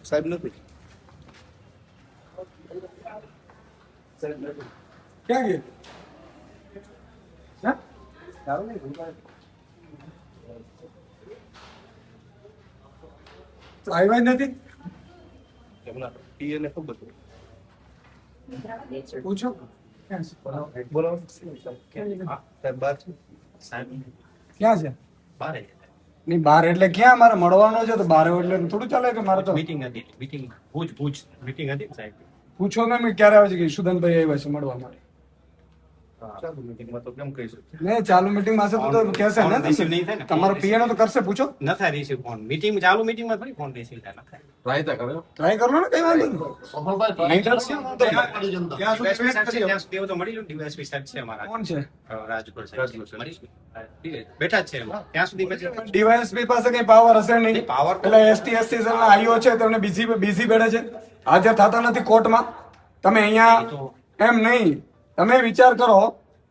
સાહેબ નથી ક્યાં ગયા? આવ્યા જ નથી. એમના પીએને ખબર પૂછો બોલો સાહેબ બહાર છે ક્યાં છે? બારે નહીં બહાર એટલે ક્યાં? મારે મળવાનો છે તો બહાર એટલે થોડું ચાલે કે મારે તો મીટિંગ હતી, મીટિંગ ભુજ મીટિંગ હતી ને સાહેબ. પૂછો ને મેં ક્યારે આવે છે કે ઈશુદાનભાઈ આવ્યા છે મળવા માટે. ચાલુ મીટિંગમાં તો કેમ કહીશું નહીં ચાલુ મીટિંગમાં હશે તો કહેશે ફોન રિસીવ ને નહીં થાય ને. તમારો પીએનો તો કરશે. પૂછો ન થાય રિસીવ ફોન, મીટિંગ ચાલુ મીટિંગમાં થોડી ફોન રિસીવ થાય, ન થાય. ટ્રાય કરો ને કઈ વાંધો નહીં. ક્યાં સુધી DSP wait સાહેબ છે, કરીએ? ત્યાં સુધી એવું તો મળી લો. DSP સાહેબ છે અમારા, કોણ છે? રાજગોર સાહેબ છે. મળીશું. બેઠા જ છે એમ. ત્યાં સુધી મેં ડીવાયએસપી પાસે કઈ પાવર હશે નહીં. નહીં, power તો- એટલે એસટી એસસી ના આઈઓ છે તેમને બીસી બેઠે છે, હાજર થતા નથી કોર્ટમાં. તમે અહીંયા એમ નહીં, તમે વિચાર કરો.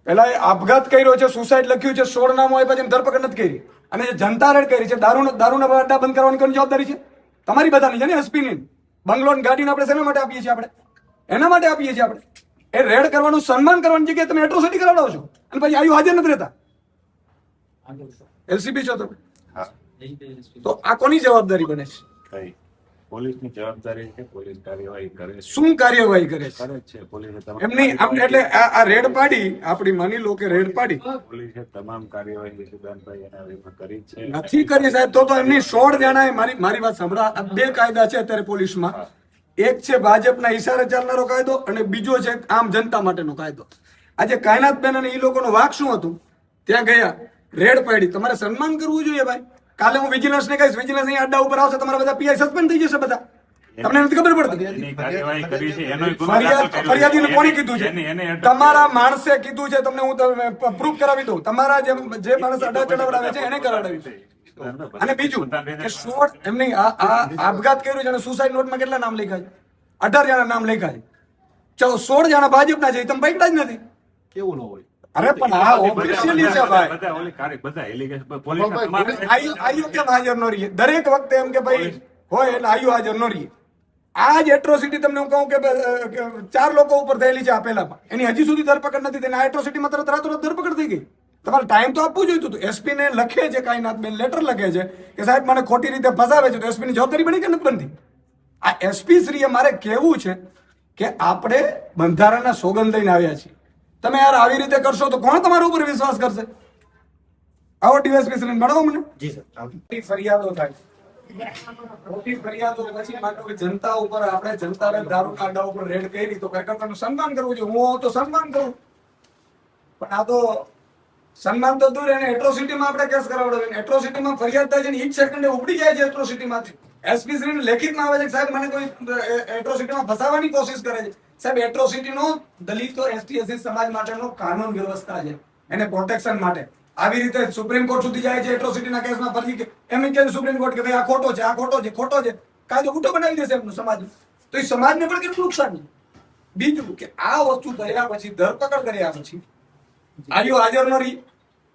પેલા એ આપઘાત કર્યો છે, સુસાઇડ લખ્યું છે, 16 નામો આપ્યા છે, ધરપકડ નથી કરી. અને જે જનતા રેડ કરી છે, દારૂના અડ્ડા બંધ કરવાની કોની જવાબદારી છે? તમારી બધાની છે ને, એસપી ની. બંગલો ને ગાડીને આપણે શેના માટે આપીએ છીએ? આપણે એના માટે આપીએ છીએ. આપણે એ રેડ કરવાનું, સન્માન કરવાની જગ્યાએ તમે એટ્રોસિટી કરાવડાવો છો અને પછી આયુ હાજર નથી રહેતા. એલસીબી છો તમે, તો આ કોની જવાબદારી બને છે? કઈ પોલીસની જવાબદારી છે, પોલીસ કાર્યવાહી કરે છે. શું કાર્યવાહી કરે છે? કરે જ છે પોલીસે તમામ એમની એટલે આ રેડ પાડી, આપણી માની લો કે રેડ પાડી પોલીસે તમામ કાર્યવાહી સુદાનભાઈ એના વિરુદ્ધ કરી છે. નથી કરી સાહેબ, તો એમની 16 જણાએ મારી વાત સાંભળો. આ બે કાયદા છે અત્યારે પોલીસમાં. એક છે ભાજપના ઈશારે ચાલનારો કાયદો અને બીજો છે આમ જનતા માટેનો કાયદો. આજે કાયનાતબેન અને એ લોકોનો વાક શું હતું? ત્યાં ગયા, રેડ પાડી. તમારે સન્માન કરવું જોઈએ ભાઈ. કાલે હું વિજિલન્સ ને કહીશ, વિજિલન્સ અહીં અડ્ડા ઉપર આવશે, તમારા બધા પીઆઈ સસ્પેન્ડ થઈ જશે બધા. તમને નથી ખબર પડતી? એની કાર્યવાહી કરી છે, એનો ગુનો દાખલ કર્યો છે. ફરિયાદીને કોણે કીધું છે? એને તમારા માણસે કીધું છે. તમને હું પ્રૂફ કરાવી દઉં. તમારા જે માણસ અડા ચડાવડાવે છે એને કરાવડાવી છે. અને બીજું કે શોર્ટ એમની આ આપઘાત કર્યું છે અને સુસાઇડ નોટમાં કેટલા નામ લખ્યા છે? 18 જણા નામ લખ્યા છે. 16 જણા ભાજપના છે, તમે પકડા જ નથી. કેવું ન હોય અરે પણ આ ઓફિશિયલી છે ભાઈ. બધા ઓલી બધા એલિગેશન પોલીસના તમામ આયુ કેમ હાજર ન રહીએ? દરેક વખતે એમ કે ભાઈ હોય એટલે આયુ હાજર ન રહીએ. આ જ એટ્રોસિટી તમને હું કહું કે 4 લોકો ઉપર થયેલી છે આ પહેલામાં, એની હજી સુધી ધરપકડ નથી થઈ. આ એટ્રોસિટીમાં તરત રાતોરાત ધરપકડ થઈ ગઈ. તમારે ટાઈમ તો આપવું જોઈતું હતું. એસપી ને લખે છે, કાયનાતબેન લેટર લખે છે કે સાહેબ મને ખોટી રીતે ફસાવે છે, તો એસપી ની જવાબદારી બની કે નથી બનતી? આ એસપી શ્રીએ મારે કહેવું છે કે આપણે બંધારણના સોગંદ લઈને આવ્યા છીએ. તમે યાર આવી રીતે કરશો તો કોણ તમારા ઉપર વિશ્વાસ કરશે? આવો ડીએસપી શ્રીને મળો મને. જી સર મોટી ફરિયાદો થાય, મોટી ફરિયાદો પછી માનો કે જનતા ઉપર આપણે જનતાને દારૂ કાંડા ઉપર રેડ કરી તો કાર્યકર્તાનું સન્માન કરવું જોઈએ. હું તો સન્માન કરું, પણ આ તો સન્માન તો દૂર, એને એટ્રોસિટીમાં આપણે કેસ કરાવડાવીને એટ્રોસિટીમાં ફરિયાદ થાય છે ને ઈ જ સેકન્ડે ઉપડી જાય છે એટ્રોસિટીમાંથી. એસપી શ્રીને લેખિતમાં આવે છે કે સાહેબ મને કોઈ એટ્રોસિટીમાં ફસાવવાની કોશિશ કરે છે. સાહેબ એટ્રોસિટીનો દલિતો એસટી એસસી સમાજ માટેનો કાનૂન વ્યવસ્થા છે, એને પ્રોટેક્શન માટે. આવી રીતે સુપ્રીમ કોર્ટ સુધી જાય છે એટ્રોસિટીના કેસમાં, ફરી એમ કે સુપ્રીમ કોર્ટ કે ભાઈ આ ખોટો છે, આ ખોટો છે, ખોટો છે, કાયદો ઉઠો બનાવી દેશે એમનું સમાજ. તો એ સમાજને પણ કેટલું નુકસાન છે. બીજું કે આ વસ્તુ થયા પછી, ધરપકડ કર્યા પછી આયો હાજર ન રહી,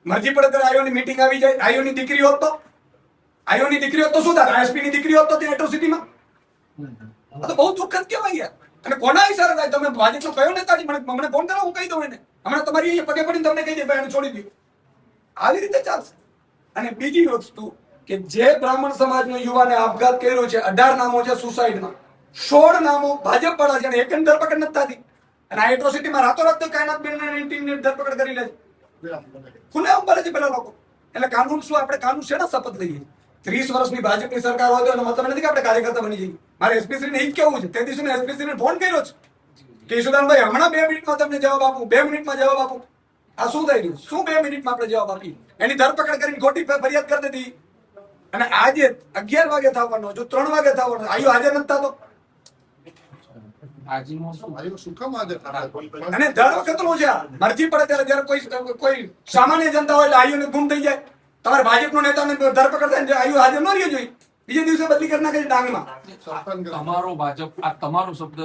મરજી પડે ત્યારે આયોની મીટિંગ આવી જાય. આયોની દીકરી હોત તો શું થાય? એસપી ની દીકરી હોત તો ત્યાં એટ્રોસિટીમાં. આ તો બહુ દુઃખદ કહેવાય યાર. અને કોના ઈશારે થાય? તમે ભાજપનો કયો નેતા મને ફોન કરો, હું કહી દઉં એને. હમણાં તમારી અહીંયા પગે પડીને તમને કહી દે ભાઈ એને છોડી દો. આવી રીતે ચાલશે. અને બીજી વસ્તુ કે જે બ્રાહ્મણ સમાજનો યુવાને આપઘાત કર્યો છે, 18 નામો છે સુસાઇડમાં, 16 નામો ભાજપ વાળા છે, એક ધરપકડ નથી થતી. અને આ એટ્રોસિટીમાં રાતોરાત તો કાયનાતબેન ટીમની ધરપકડ કરી લે છે, ખુલ્લેઆમ બોલે છે પેલા લોકો. એટલે કાનૂન શું? આપણે કાનૂન શેના શપથ લઈએ? 30 વર્ષની ભાજપની સરકાર હોય તો એનો મતલબ નથી કે આપણે કાર્યકર્તા બની જઈએ. મારે એસપી શ્રીને એ જ કહેવું છે. તે દિવસે એસપી શ્રીને ફોન કર્યો છે કે ઈશુદાનભાઈ હમણાં 2 મિનિટમાં તમને જવાબ આપું, 2 મિનિટમાં જવાબ આપું. આ શું થઈ રહ્યું? શું 2 મિનિટમાં આપણે જવાબ આપીએ? એની ધરપકડ કરીને ખોટી ફરિયાદ કરી દીધી. અને આજે 11 વાગે થવાનો, જો 3 વાગે થવાનો, આયુ હાજર નથી થતો. અને દર વખતનું છે. મરજી પડે ત્યારે જયારે કોઈ સામાન્ય જનતા હોય એટલે આયુને ગુમ થઈ જાય. તમારે ભાજપનો નેતાને ધરપકડ થાય, આયુ હાજર ન રહ્યો જોઈએ, બીજે દિવસે બદલી કરી નાખે છે ડાંગમાં. તમારો ભાજપ આ તમારો શબ્દ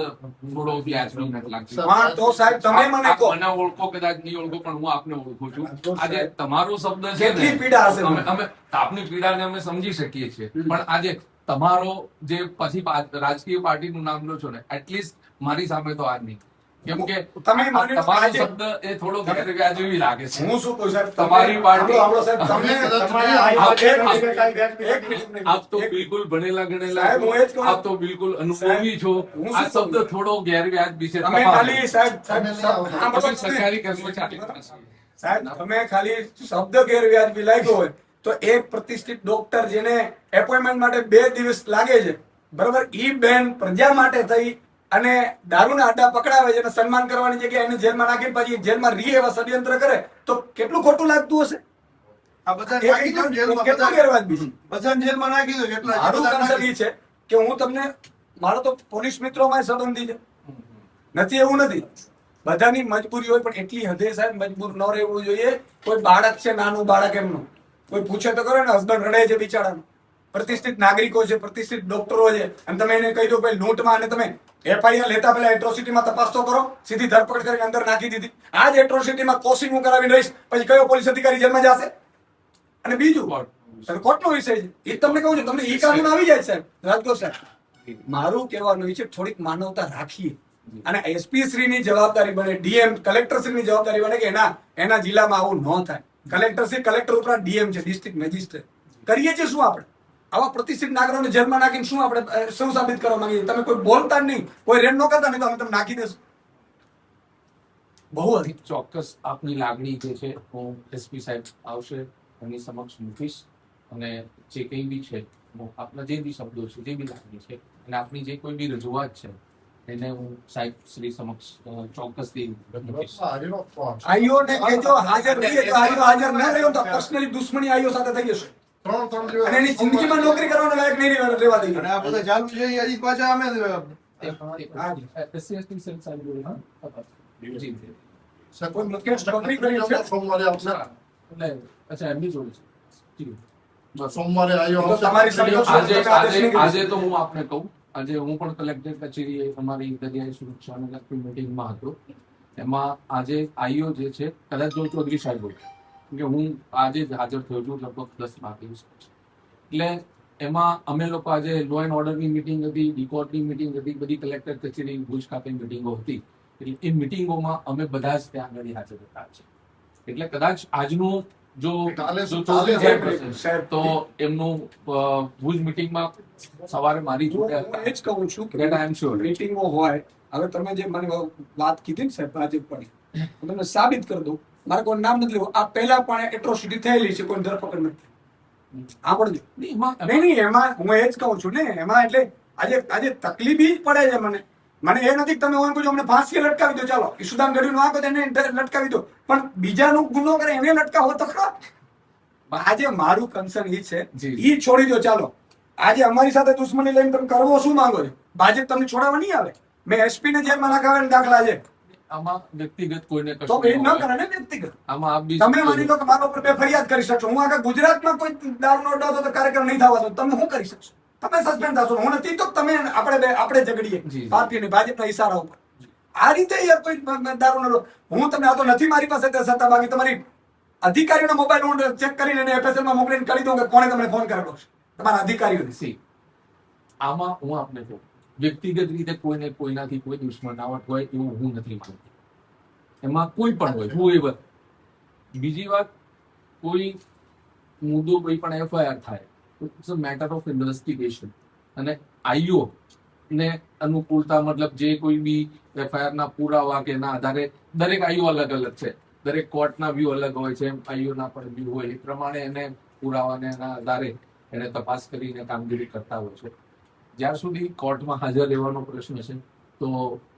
થોડો વ્યાજબી નથી લાગતો. હા તો સાહેબ તમે મને કહો, મને ઓળખો કદાચ નહીં ઓળખો, પણ હું આપને ઓળખું છું. આજે તમારો શબ્દ છે કેટલી ને, પીડા હશે મને. અમે આપની પીડાને અમે સમજી શકીએ છીએ, પણ આજે તમારો જે પછી રાજકીય પાર્ટીનું નામ લો છો ને, એટલીસ્ટ મારી સામે તો આજ નહીં. કેમ કે તમે માની લો કે તમારો આજે- શબ્દ એ થોડો ગેરવ્યાજબી લાગે છે. હું શું કહું સાહેબ, તમારી પાર્ટી- સાંભળો સાહેબ, તમે એક મિનિટ. આપ તો બિલકુલ ભણેલા ગણેલા સાહેબ, હું એ જ છો. કહું. આપ તો બિલકુલ અનુભવી છો. હું શું આ કહું? શબ્દ થોડો ગેરવ્યાજબી છે. તમે ખાલી સાહેબ સાંભળો તમે તમે. સરકારી કર્મચારી સાહેબ તમે ખાલી શબ્દ ગેરવ્યાજબી લાગ્યો હોય તો એક પ્રતિષ્ઠિત ડોક્ટર જેને એપોઇન્ટમેન્ટ માટે 2 દિવસ લાગે છે, બરાબર, ઈ બેન પ્રજા માટે થઈ અને દારૂના અડ્ડા પકડાવે છે અને સન્માન કરવાની જગ્યાએ એને જેલમાં નાખી પછી જેલમાં રહી એવા ષડયંત્ર કરે તો કેટલું ખોટું લાગતું હશે? આ બધા એ નાખી દો ને જેલમાં, કેટલું ગેરવ્યાજબી છે? બધાને જેલમાં નાખી દો એટલા મારું બધા કન્સર્ન નાખી એ છે કે હું તમને, મારો તો પોલીસ મિત્રોમાં સંબંધી છે, નથી એવું નથી, બધાની મજબૂરી હોય પણ એટલી હદે સાહેબ મજબૂર ન રહેવું જોઈએ. કોઈ બાળક છે, નાનું બાળક એમનું કોઈ પૂછે તો કરે ને, હસબન્ડ રડે છે બિચારાનું, પ્રતિષ્ઠિત નાગરિકો છે, પ્રતિષ્ઠિત ડોક્ટરો છે, અને તમે એને કહી દો ભાઈ લૂંટમાં, અને તમે FIR લેતા પહેલા એટ્રોસિટીમાં તપાસ તો કરો. સીધી ધરપકડ કરીને અંદર નાખી દીધી. આ જ એટ્રોસિટીમાં કોશિંગ હું કરાવીને રહીશ પછી કયો પોલીસ અધિકારી જેલમાં જશે? અને બીજું કોર્ટનો વિષય છે એ તમને કહું છું, તમને ઈ કાનૂન આવી જાય સાહેબ. રાજકોટ સાહેબ, મારું કહેવાનું એ છે થોડીક માનવતા રાખીએ અને SP શ્રીની જવાબદારી બને, DM કલેક્ટર શ્રીની જવાબદારી બને કે એના જિલ્લામાં આવું ન થાય. કલેક્ટર શ્રી, કલેક્ટર ઉપરાંત DM છે, ડિસ્ટ્રિક્ટ મેજિસ્ટ્રેટ. કરીએ છીએ શું આપણે? આવા પ્રતિષ્ઠિત નાગરિકોને જેલમાં નાખીને શું આપણે શું સાબિત કરવા માંગીએ? તમે કોઈ બોલતા જ નહીં, કોઈ રેડ ન કરતા નહીં તો અમે તમને નાખી દેશું. બહુ અધિક. ચોક્કસ આપની લાગણી જે છે હું SP સાહેબ આવશે એમની સમક્ષ મૂકીશ અને જે કંઈ બી છે હું આપના જે બી શબ્દો છે, જે બી લાગણી છે અને આપની જે કોઈ બી રજૂઆત છે એને હું સાહેબ શ્રી સમક્ષ ચોક્કસથી મૂકીશ. આઈઓને કહેજો હાજર રહીએ તો આઈઓ હાજર ન રહ્યો તો પર્સનલી દુશ્મની આઈઓ સાથે થઈ જશે અને એની જિંદગીમાં નોકરી કરવાનો લાયક નહીં રહેવા દઈએ. અને આ બધા ચાલુ છે એ હજી પાછા અમે SC સેલ સાહેબ બોલે, હા? જી. કોઈ મુકેશ નોકરી કરી છે? એટલે અચ્છા એમની જોડે છે. જી. સોમવારે આવ્યો તો તમારી સમજો છો, આજે તમે આદેશ નહીં કરી આજે તો હું આપને કહું, આજે હું પણ કલેક્ટર કચેરીએ અમારી દરિયાઈ સુરક્ષાને લગતી મીટિંગમાં હતો. એમાં આજે આઈઓ જે છે, કદાચ જો ચૌધરી સાહેબ હોય કે હું આજે જ હાજર થયો છું લગભગ 10 દિવસ પછી. એટલે એમાં અમે લોકો આજે લો એન્ડ ઓર્ડરની મિટિંગ હતી, ડીકોર્ટની મિટિંગ હતી, બધી કલેક્ટર કચેરી ભુજ ખાતે મિટિંગો હતી. એટલે એ મિટિંગોમાં અમે બધા જ ત્યાં આગળ હાજર હતા છે. એટલે કદાચ આજનું જો કાલે જો કાલે ચૌધરી સાહેબ, સાહેબ તો એમનું ભુજ મિટિંગમાં સવારે મારી જોડે હું એ જ કહું છું That I am કે sure. મીટિંગો હોય. હવે તમે જે મને વાત કીધી ને સાહેબ ભાજપ પર, હું તમને સાબિત કરી દઉં. મારે કોઈ નામ નથી લેવું. આ પહેલા પણ એટ્રોસિટી થયેલી છે, કોઈ ધરપકડ નથી. સાંભળજો. નહીં એમાં હું એ જ કહું છું ને, એમાં એટલે આજે તકલીફ ઈ જ પડે છે મને એ નથી કે તમે ઓમ કહો અમને ફાંસીએ લટકાવી દો, ચાલો ઈશુદાન ગઢવીનો આંખો એને લટકાવી દો, પણ બીજાનું ગુનો કરે એને લટકાવો તો ખરા. આજે મારું કન્સર્ન ઈ છે, જી. ઈ છોડી દો. ચાલો આજે અમારી સાથે દુશ્મની લઈને તમે કરવો શું માંગો છો? ભાજપ તમને છોડાવવા નહીં આવે. મેં SP ને જેલમાં નાખાવાના દાખલા છે. આમાં વ્યક્તિગત કોઈને તો કશું એ ન ન હોય. કરે ને વ્યક્તિગત. આમાં આપ બી તમે માની લો કે મારા ઉપર બે ફરિયાદ કરી શકશો, હું આખા ગુજરાતમાં કોઈ દારૂનો અડ્ડો હતો તો કાર્યક્રમ નહીં થવા દો, તમે શું કરી શકશો? તમે સસ્પેન્ડ થશો. હું નથી તો તમે આપણે ઝઘડીએ જી. પાર્ટીની ભાજપના ઈશારા ઉપર. આ રીતે યાર કોઈ દારૂનો અડ્ડો, હું તમને આ તો નથી મારી પાસે તે સત્તા, બાકી તમારી અધિકારીઓના મોબાઈલ હું ચેક કરીને એને FSL માં મોકલીને કરી દઉં કે કોણે તમને ફોન કરેલો છે, તમારા અધિકારીઓને. સી આમાં હું આપને કહું, વ્યક્તિગત રીતે કોઈને કોઈનાથી કોઈ દુશ્મનાવટ હોય એવું હું નથી માનતો. એમાં કોઈ પણ હોય, હું એવર. બીજી વાત, કોઈ મુદ્દો કોઈ પણ FIR થાય, it's a matter of investigation અને આઈઓ ને અનુકૂળતા, મતલબ જે કોઈ બી FIR ના પુરાવા કે ના આધારે, દરેક આઈઓ અલગ અલગ છે, દરેક કોર્ટના વ્યૂ અલગ હોય છે, એમ આઈઓના પણ વ્યૂ હોય, એ પ્રમાણે એને પુરાવાને એના આધારે એને તપાસ કરીને કામગીરી કરતા હોય છે. જ્યાર સુધી કોર્ટમાં હાજર રહેવાનો પ્રશ્ન છે તો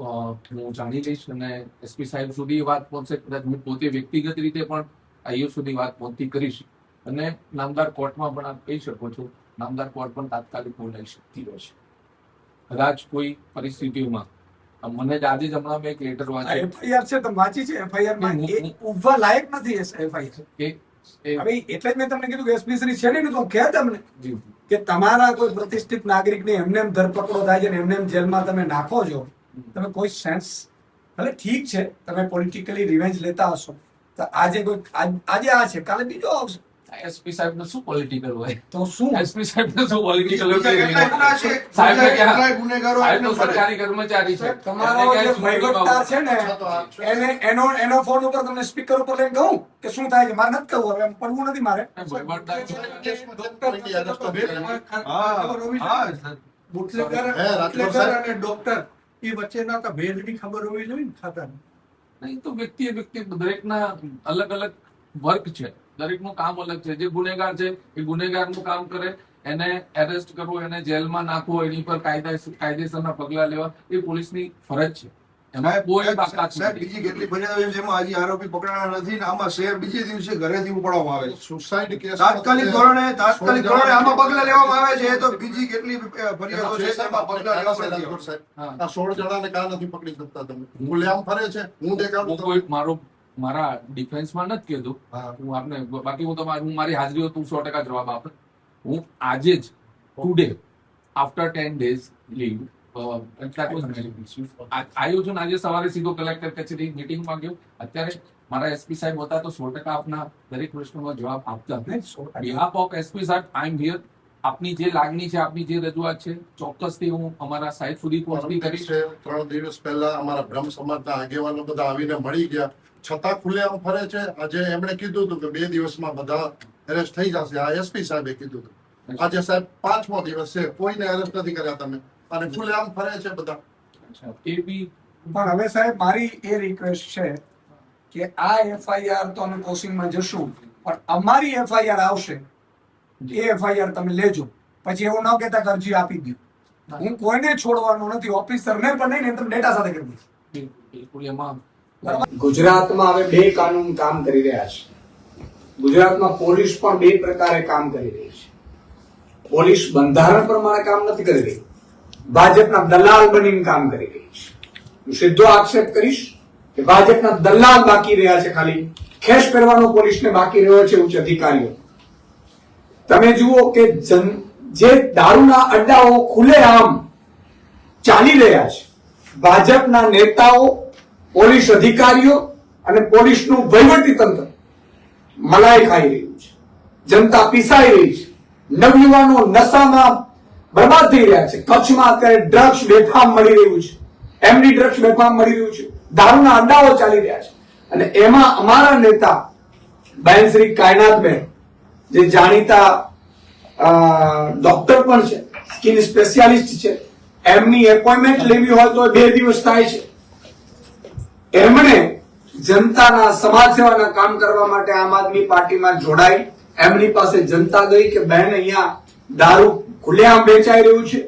હું જાણી લઈશ અને SP સાહેબ સુધી એ વાત પહોંચશે. કદાચ હું પોતે વ્યક્તિગત રીતે પણ આઈઓ સુધી વાત પહોંચતી કરીશ અને નામદાર કોર્ટમાં પણ આપ કહી શકો છો, નામદાર કોર્ટ પણ તાત્કાલિક બોલાવી શકતી હોય છે. કદાચ કોઈ પરિસ્થિતિઓમાં મને જ આજે જ હમણાં મેં એક લેટર વાંચ્યો FIR છે, તમે વાંચી છે? FIR માં હું- એ ઉભવા લાયક નથી. FIR કે એ હવે એટલે જ મેં તમને કીધું કે SP શ્રી છે ને, તો હું કહે તમને જી, કે તમારા કોઈ પ્રતિષ્ઠિત નાગરિકને એમને એમ ધરપકડો થાય છે ને એમને એમ જેલમાં તમે નાખો છો, તમે કોઈ સેન્સ, ભલે ઠીક છે તમે પોલિટિકલી રિવેન્જ લેતા હશો તો આજે કોઈ આજે આ છે, કાલે બીજો આવશે. એસપી સાહેબ ને શું પોલિટિકલ હોય? તો શું એસપી સાહેબ ને શું પોલિટિકલ બીજા કેટલાય ગુના છે, સાહેબ ને બીજા ક્યાં? કેટલાય ગુનેગારો સાહેબ તો એમને મળે. સરકારી કર્મચારી છે. તમારો એમને જે ક્યાંય વહીવટદાર છે ને એનો ફોન ઉપર તમને સ્પીકર ઉપર લઈને કહું કે શું થાય છે? મારે નથી કહું, હવે એમ પડવું નથી મારે. હા, હા, સર. હે, રાજકોટ સાહેબ. અને ડોક્ટર એ વચ્ચેના તો ભેદની ખબર હોવી જોઈએ ને ખાતાની. નહીં તો વ્યક્તિ દરેકના અલગ અલગ વર્ક છે, દરેકનું કામ અલગ છે. જે ગુનેગાર છે એ ગુનેગારનું કામ કરે, એને એરેસ્ટ કરવો, એને જેલમાં નાખવો, એની પર કાયદેસરના પગલા લેવા એ પોલીસની ફરજ છે. એમાં સાહેબ, કોઈ બાકાત સાહેબ, નથી. બીજી કેટલી ફરિયાદો છે જેમાં હજી આરોપી પકડાણા નથી ને આમાં શેર બીજે દિવસે ઘરેથી ઉપાડવામાં આવે છે. સુસાઇડ કેસ તાત્કાલિક ધોરણે આમાં પગલા લેવામાં આવે છે. એ તો બીજી કેટલી ફરિયાદો છે જેમાં પગલા લેવામાં નથી આવતા. હા. આ 16 જણાને કાં નથી પકડી શકતા તમે? ખુલ્લેઆમ ફરે છે, હું દેખાડું હું કોઈ મારા ડિફેન્સમાં નથી કીધું. હા. હું આપને બાકી હું મારી હાજરી હોય તો 100% જવાબ આપે. હું આજે જ ટુડે આફ્ટર 10 days લીવ આવ્યો છું. આજે સવારે સીધો કલેક્ટર કચેરી મીટિંગમાં ગયો. અત્યારે મારા એસપી સાહેબ હતા તો 100% આપના દરેક પ્રશ્નોનો જવાબ આપતા. બિહાફ ઓફ એસપી સાહેબ આઈ એમ હિયર. આપની જે લાગણી છે, આપની જે રજૂઆત છે, ચોક્કસથી હું અમારા સાહેબ સુધી પહોંચતી કરીશ. 3 દિવસ પહેલા અમારા બ્રહ્મ સમાજના આગેવાનો બધા આવીને મળી ગયા, છતાં ખુલ્લેઆમ ફરે છે. આજે એમણે કીધું હતું કે 2 દિવસમાં બધા એરેસ્ટ થઈ જશે. આ એસપી સાહેબે કીધું હતું. આજે સાહેબ 5મો દિવસ છે, કોઈને એરેસ્ટ નથી કર્યા તમે, અને ખુલ્લેઆમ ફરે છે બધા. એ બી પણ હવે સાહેબ મારી એ રિક્વેસ્ટ છે કે આ એફઆઈઆર તો અમે કોશિંગમાં જશું, પણ અમારી એફઆઈઆર આવશે એ એફઆઈઆર તમે લેજો. પછી એવું ન કહેતા કે અરજી આપી દો. હું કોઈને છોડવાનો નથી, ઓફિસરને પણ નહીં, તમે ડેટા સાથે કરી દઈશ. બિલકુલ એમાં ગુજરાતમાં હવે 2 કાનૂન કામ કરી રહ્યા છે. ગુજરાતમાં પોલીસ પણ 2 પ્રકારે કામ કરી રહી છે. પોલીસ બંધારણ પ્રમાણે કામ નથી કરી રહી, ભાજપના દલાલ બનીને કામ કરી રહી છે. હું સીધો આક્ષેપ કરીશ કે ભાજપના દલાલ બાકી રહ્યા છે, ખાલી ખેસ પહેરવાનો પોલીસને બાકી રહ્યો છે ઉચ્ચ અધિકારીઓ. તમે જુઓ કે જે દારૂના અડ્ડાઓ ખુલ્લેઆમ ચાલી રહ્યા છે, ભાજપના નેતાઓ, પોલીસ અધિકારીઓ અને પોલીસનું વહીવટી તંત્ર મલાઈ ખાઈ રહ્યું છે. જનતા પીસાઈ રહી છે. નવયુવાનો નશામાં બરબાદ થઈ રહ્યા છે. કચ્છમાં અત્યારે ડ્રગ્સ બેફામ મળી રહ્યું છે, એમડી ડ્રગ્સ બેફામ મળી રહ્યું છે, દારૂના અડ્ડાઓ ચાલી રહ્યા છે. અને એમાં અમારા નેતા બેન શ્રી કાયનાતબેન, જે જાણીતા ડોક્ટર પણ છે, સ્કિન સ્પેશિયાલિસ્ટ છે, એમની એપોઇન્ટમેન્ટ લેવી હોય તો 2 દિવસ થાય છે. એમણે જનતાના સમાજ સેવાના કામ કરવા માટે આમ આદમી પાર્ટીમાં જોડાઈ. એમની પાસે જનતા ગઈ કે બહેન અહીંયા દારૂ ખુલ્લેઆમ વેચાઈ રહ્યું છે.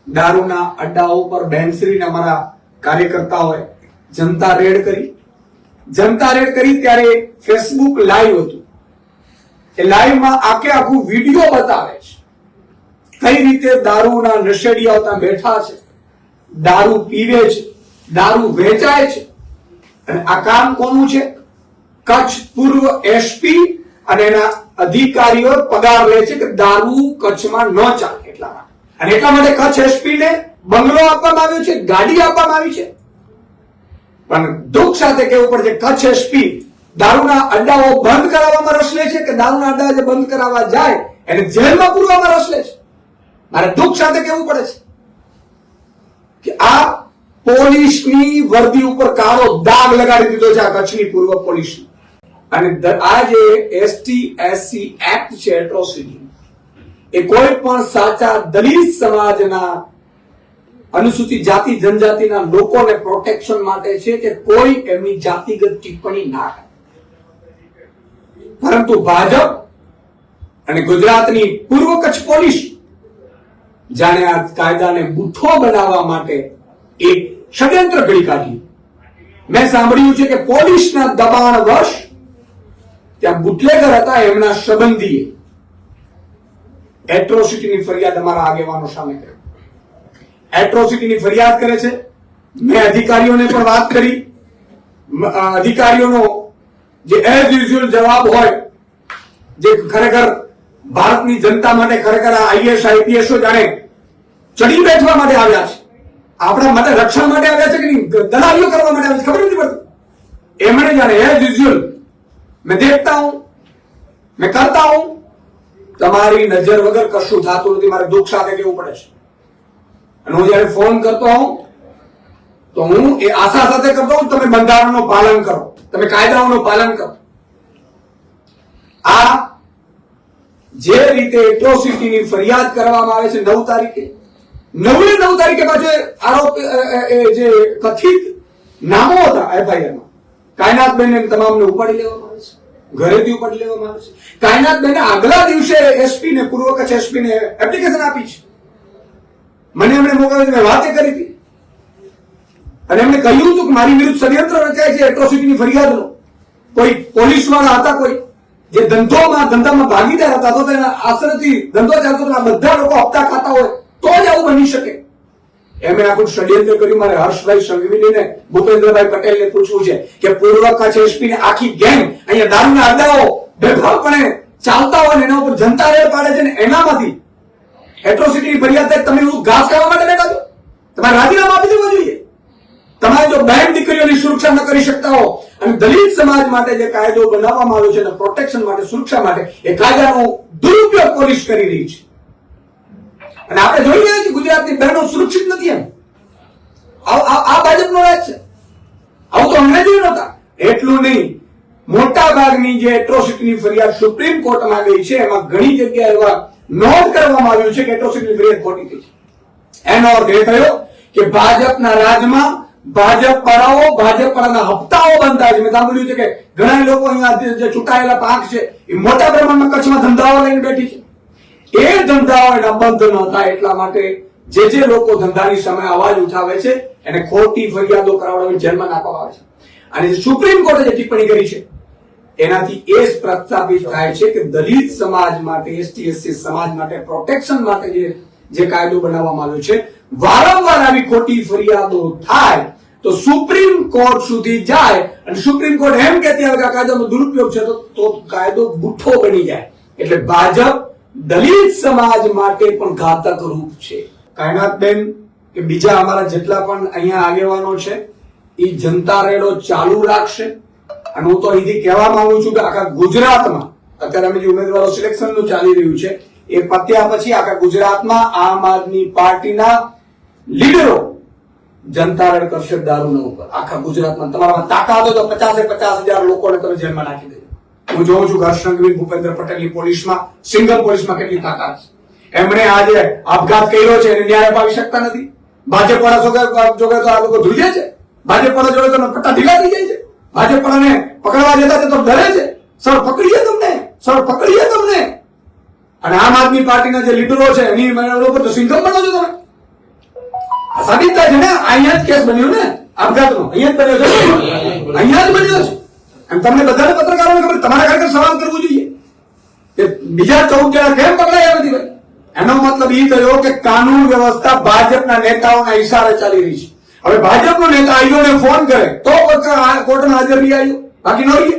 દારૂના અડ્ડાઓ પર બહેનશ્રીને અમારા કાર્યકર્તાઓએ જનતા રેડ કરી. ત્યારે ફેસબુક લાઈવ હતું. એ લાઈવમાં આખું વિડીયો બતાવે છે કઈ રીતે દારૂના નશેડીઓ ત્યાં બેઠા છે, દારૂ પીવે છે, દારૂ વેચાય છે. અને આ કામ કોનું છે? કચ્છ પૂર્વ એસપી અને એના અધિકારીઓ પગાર લે છે કે દારૂ કચ્છમાં ન ચાલે એટલા માટે. અને એટલા માટે કચ્છ એસપી ને બંગલો આપવામાં આવ્યો છે, ગાડી આપવામાં આવી છે. પણ દુઃખ સાથે કહેવું પડે છે, કચ્છ એસપી દારૂના અડ્ડાઓ બંધ કરાવવામાં રસ લે છે કે દારૂના અડ્ડા જે બંધ કરાવવા જાય એને જેલમાં પૂરવામાં રસ લે છે. મારે દુઃખ સાથે કહેવું પડે છે કે આ પોલીસની વર્દી ઉપર કાળો દાગ લગાડી દીધો છે આ કચ્છની પૂર્વ પોલીસ. અને આ જે એસટી એસસી એક્ટ છે, એટ્રોસિટી, એ કોઈ પણ સાચા દલિત સમાજના અનુસૂચિત જાતિ જનજાતિના લોકોને પ્રોટેક્શન માટે છે કે કોઈ એમની જાતિગત ટિપ્પણી ના કરે. પરંતુ ભાજપ અને ગુજરાતની પૂર્વ કચ્છ પોલીસ જાણે આ કાયદાને બુઠ્ઠો બનાવવા માટે એક ષડયંત્ર ઘડી કાઢ્યું. મેં સાંભળ્યું છે કે પોલીસના દબાણવશ ત્યાં બુટલેગર હતા, એમના સંબંધીએ એટ્રોસિટીની ફરિયાદ અમારા આગેવાનો સામે કરી. એટ્રોસિટીની ફરિયાદ કરે છે. મેં અધિકારીઓને પણ વાત કરી. અધિકારીઓનો જે એઝ યુઝ્યુઅલ જવાબ હોય, જે ખરેખર ભારતની જનતા માટે ખરેખર આઈએસ આઈપીએસો જાણે ચડી બેઠવા માટે આવ્યા છે, આપણા માટે રક્ષણ માટે આવ્યા છે કે નહીં, દલાલીઓ કરવા માટે આવ્યા છે, ખબર નથી પડતી. એમણે જાણે એઝ યુઝ્યુઅલ मैं देखता हूं મેં કરતા હું, તમારી નજર વગર કશું થતું નથી, મારે દુઃખ સાથે કેવું પડે છે. અને હું જયારે ફોન કરતો હોઉં તો હું એ આશા સાથે કરતો હોઉં તમે બંધારણનું પાલન કરો, તમે કાયદાઓનું પાલન કરો. આ જે રીતે એટ્રોસિટીની ફરિયાદ કરવામાં આવે છે 9 તારીખે, 9 તારીખે પાછું આરોપ જે કથિત નામો હતા એફઆઈઆર માં, કાયનાતબેન તમામને ઉપાડી લેવામાં આવે છે, ઘરેથી ઉપાડી લેવામાં આવે છે. કાયનાતબેન આગલા દિવસે એસપી ને, પૂર્વ કચ્છ એસપી ને એપ્લિકેશન આપી છે. મને એમણે મોકલી, મેં વાતે કરી હતી અને એમણે કહ્યું હતું કે મારી વિરુદ્ધ ષડયંત્ર રચાય છે એટ્રોસિટીની ફરિયાદ લો. કોઈ પોલીસ વાળા હતા, કોઈ જે ધંધામાં ભાગીદાર હતા, તો તેના આશ્રયથી ધંધો ચાલતો હતો, આ બધા લોકો હપ્તા ખાતા હોય તો જ આવું બની શકે. એમણે આખું ષડયંત્ર કર્યું. મારે હર્ષભાઈ સંઘવીને, ભૂપેન્દ્રભાઈ પટેલને પૂછવું છે કે પૂર્વ કચ્છ એસપી ને આખી ગેંગ અહીંયા દારૂના અડ્ડાઓ બેફામપણે ચાલતા હોય ને એના ઉપર જનતા રેડ પાડે છે ને એનામાંથી એટ્રોસિટીની ફરિયાદ થાય. તમે એવું ઘાસ ખાવા માટે બેઠા છો? તમારે રાજીનામા આપી દેવું જોઈએ. તમારે જો બહેન દીકરીઓની સુરક્ષા ન કરી શકતા હો અને દલિત સમાજ માટે જે કાયદો બનાવવામાં આવ્યો છે અને પ્રોટેક્શન માટે, સુરક્ષા માટે, એ કાયદાનો દુરુપયોગ પોલીસ કરી રહી છે. અને આપણે જોઈ રહ્યા છીએ ગુજરાતની બહેનો સુરક્ષિત નથી. એમ આ ભાજપનો રાજ છે. આવું તો અમને જોયું નહોતા. એટલું નહીં, મોટા ભાગની જે એટ્રોસિટીની ફરિયાદ સુપ્રીમ કોર્ટમાં ગઈ છે એમાં ઘણી જગ્યાએ એવા નોંધ કરવામાં આવ્યું છે કે એટ્રોસિટીની ફરિયાદ ખોટી થઈ છે. એનો અર્થ એ થયો કે ભાજપના રાજમાં ભાજપ વાળાના હપ્તાઓ બનતા છે. મેં સાંભળ્યું છે કે ઘણા લોકો અહીંયા જે ચૂંટાયેલા પાંખ છે એ મોટા પ્રમાણમાં કચ્છમાં ધંધાઓ લઈને બેઠી છે. એ ધંધાઓ એના બંધ ન થાય એટલા માટે જે લોકો ધંધાની સામે અવાજ ઉઠાવે છે એને ખોટી ફરિયાદો કરાવડાવીને જેલમાં નાખવામાં આવે છે. અને સુપ્રીમ કોર્ટે જે ટિપ્પણી કરી છે એનાથી એ પ્રસ્થાપિત થાય છે કે દલિત સમાજ માટે, એસટી એસસી સમાજ માટે, પ્રોટેક્શન માટે જે કાયદો બનાવવામાં આવ્યો છે, વારંવાર આવી ખોટી ફરિયાદો થાય તો સુપ્રીમ કોર્ટ સુધી જાય અને સુપ્રીમ કોર્ટ એમ કહેતી હોય કે આ કાયદાનો દુરુપયોગ છે તો કાયદો બુઠ્ઠો બની જાય. એટલે ભાજપ દલિત સમાજ માટે પણ ઘાતક રૂપ છે. કાયનાતબેન કે બીજા અમારા જેટલા પણ અહીંયા આગેવાનો છે એ જનતા રેડો ચાલુ રાખશે. અને હું તો અહીંથી કહેવા માંગુ છું કે આખા ગુજરાતમાં અત્યારે અમે જે ઉમેદવારો સિલેક્શનનું ચાલી રહ્યું છે એ પત્યા પછી આખા ગુજરાતમાં આમ આદમી પાર્ટીના લીડરો જનતા રેડ કરશે દારૂના ઉપર. આખા ગુજરાતમાં તમારામાં તાકાત હોય તો 50,000 લોકોને તમે જેલમાં નાખી દેજો. હું જોઉં છું કે હર્ષ સંઘવી, ભૂપેન્દ્ર પટેલની પોલીસમાં, સિંગલ પોલીસમાં કેટલી તાકાત છે. એમણે આજે આપઘાત કર્યો છે એને ન્યાય અપાવી શકતા નથી. ભાજપ વાળા જોગે તો આ લોકો ધ્રુજે છે. ભાજપ વાળા જોડે તો પટ્ટા ઢીલા થઈ જાય છે. ભાજપ વાળાને પકડવા જતા છે તો ડરે છે. સર પકડીએ તમને. અને આમ આદમી પાર્ટીના જે લીડરો છે એની ઉપર તો સિંગમ બનો છો તમે. આ સાબિત થાય છે ને. અહીંયા જ કેસ બન્યો ને આપઘાતનો, અહીંયા જ બન્યો છે. અને તમને બધાને પત્રકારોને ખબર, તમારા ખરેખર સવાલ કરવું જોઈએ કે બીજા 14 જણા કેમ પકડાયા નથી ભાઈ. એનો મતલબ એ થયો કે કાનૂન વ્યવસ્થા ભાજપના નેતાઓના ઈશારે ચાલી રહી છે. હવે ભાજપનો નેતા આઈઓને ફોન કરે તો કોર્ટમાં હાજર નહીં આવ્યો, બાકી ન રહીએ.